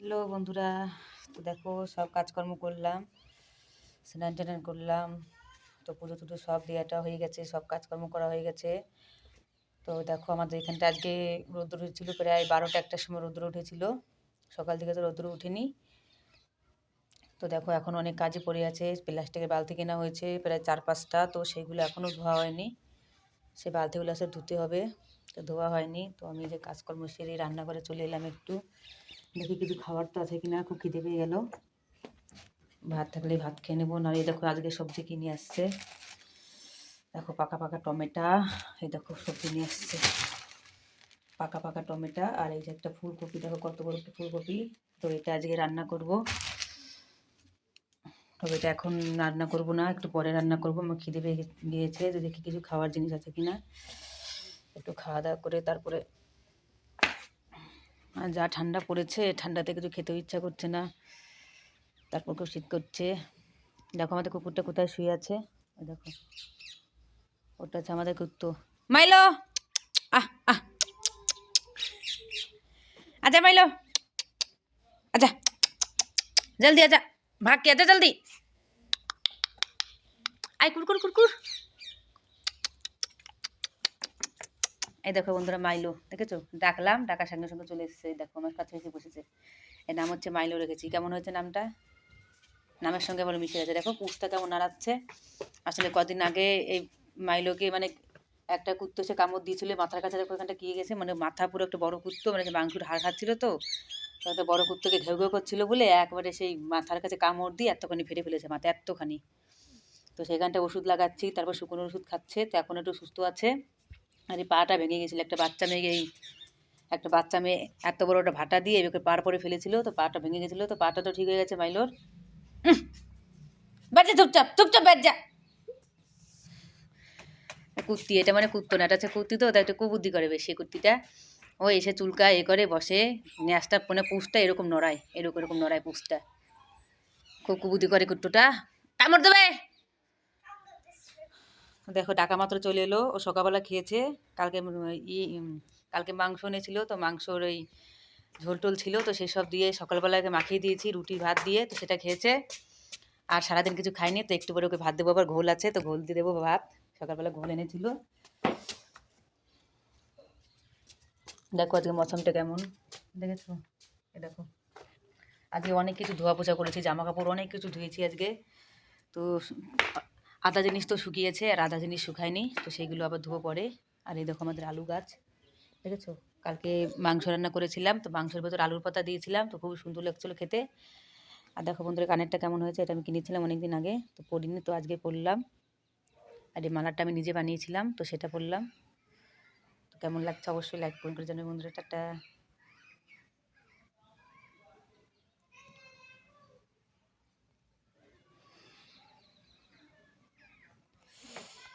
Hello বন্ধুরা, তো দেখো সব কাজকর্ম করলাম, স্নান টান করলাম, তো পুজো টুজো সব দেওয়াটা হয়ে গেছে, সব কাজকর্ম করা হয়ে গেছে। তো দেখো আমাদের এখানটা আজকে রোদ্দুর উঠেছিল, প্রায় 12টা-1টার সময় রোদ্দুর উঠেছিল। সকাল থেকে তো রোদ্দুর উঠেনি। তো দেখো এখন অনেক কাজই পড়ে আছে। প্লাস্টিকের বালতি কেনা হয়েছে প্রায় 4-5টা, তো সেইগুলো এখনও ধোয়া হয়নি। সেই বালতিগুলো আসলে ধুতে হবে, তো ধোয়া হয়নি। তো আমি যে কাজকর্ম সেরে রান্নাঘরে চলে এলাম, একটু দেখি কিছু খাবার তো আছে কিনা, খুব খিদে পেয়ে গেল। ভাত থাকলে ভাত খেয়ে নেবো, না এই দেখো আজকে সবজি কিনে আসছে। দেখো পাকা পাকা টমেটো, এই দেখো সবজি নিয়ে আসছে পাকা পাকা টমেটো। আর এই যে একটা ফুলকপি, দেখো কত বড় একটা ফুলকপি। তো এটা আজকে রান্না করব, তবে এটা এখন রান্না করব না, একটু পরে রান্না করব। আমার খিদে পেয়ে গিয়েছে, যে দেখি কিছু খাওয়ার জিনিস আছে কিনা, একটু খাওয়া দাওয়া করে তারপরে। আর যা ঠান্ডা পড়েছে, ঠান্ডাতে কিছু খেতেও ইচ্ছা করছে না, তারপর খুব শীত করছে। দেখো আমাদের কুকুরটা কোথায় শুয়ে আছে, দেখো ওটা হচ্ছে আমাদের কুত্তো মাইলো। আহ আহ, আচ্ছা মাইলো, আচ্ছা জলদি আচ্ছা, ভাগ কে আচ্ছা জলদি আই, কুরকুর কুরকুর। এই দেখো বন্ধুরা মাইলো, দেখেছো? ডাকলাম, ডাকার সঙ্গে সঙ্গে চলে এসেছে। দেখো আমার কাছে এসে বসেছে। এর নাম হচ্ছে মাইলো রেখেছি। কেমন হয়েছে নামটা? নামের সঙ্গে বলে মিশে গেছে। দেখো পুষটা কেমন নাড়াচ্ছে। আসলে কদিন আগে এই মাইলোকে মানে একটা কুত্তো সে কামড় দিয়েছিল মাথার কাছে, দেখো এখানটা গিয়ে গেছে, মানে মাথা পুরো একটা বড় কুত্তো, মানে মাংসুর হাড় খাচ্ছিল। তো একটা বড় কুত্তোকে ঘেউ ঘেউ করছিল বলে একবারে সেই মাথার কাছে কামড় দিয়ে এতখানি ফেটে ফেলেছে মাথা, এতখানি। তো সেখানটা ওষুধ লাগাচ্ছি, তারপর শুকনো ওষুধ খাচ্ছে, তো এখন একটু সুস্থ আছে। আর এই পাটা ভেঙে গেছিলো, একটা বাচ্চা মেয়ে এত বড় একটা ভাটা দিয়ে এবার পার পরে ফেলেছিল, তো পাটা ভেঙে গেছিলো। তো পাটা তো ঠিক হয়ে গেছে মাইলোর। বাচ্চা চুপচাপ চুপচাপ বাচ্চা কুর্তি, এটা মানে কুত্তো না, এটা হচ্ছে কুর্তি। তো ওটা একটু কুবুদ্ধি করে বেশি কুর্তিটা। ও এসে চুলকা এ করে বসে, ন্যাসটা মানে পুষটা এরকম নড়ায়, এরকম এরকম নড়ায় পুষটা, খুব কুবুদ্ধি করে কুট্টুটা। কামড় দেবে। দেখো ডাকা মাত্র চলে এলো, ও সকালবেলা খেয়েছে। কালকে কালকে মাংস এনেছিল, তো মাংসর ওই ঝোল টোল ছিল, তো সেসব দিয়ে সকালবেলাকে মাখিয়ে দিয়েছি রুটি ভাত দিয়ে, তো সেটা খেয়েছে। আর সারাদিন কিছু খাইনি, তো একটু পরে ওকে ভাত দেবো, আবার ঘোল আছে, তো ঘোল দিয়ে দেবো ভাত। সকালবেলা ঘোল এনেছিল। দেখো আজকে মৌসুমটা কেমন, দেখেছো? এ দেখো আজকে অনেক কিছু ধোয়া পোছা করেছি, জামা কাপড় অনেক কিছু ধুয়েছি আজকে। তো আধা জিনিস তো শুকিয়েছে আর আধা জিনিস শুকায়নি, তো সেইগুলো আবার ধোয়া পড়ে। আর এই দেখো আমাদের আলু গাছ, দেখেছো? কালকে মাংস রান্না করেছিলাম, তো মাংসের ভেতর আলুর পাতা দিয়েছিলাম, তো খুব সুন্দর লাগছিলো খেতে। আর দেখো বন্ধুরা কানেরটা কেমন হয়েছে, এটা আমি কিনেছিলাম অনেক দিন আগে, তো পরিনি, তো আজকে পরলাম। আর এই মালাটা আমি নিজে বানিয়েছিলাম, তো সেটা পরলাম। তো কেমন লাগছে অবশ্যই লাইক করে জানাবে বন্ধুরা। টাটা।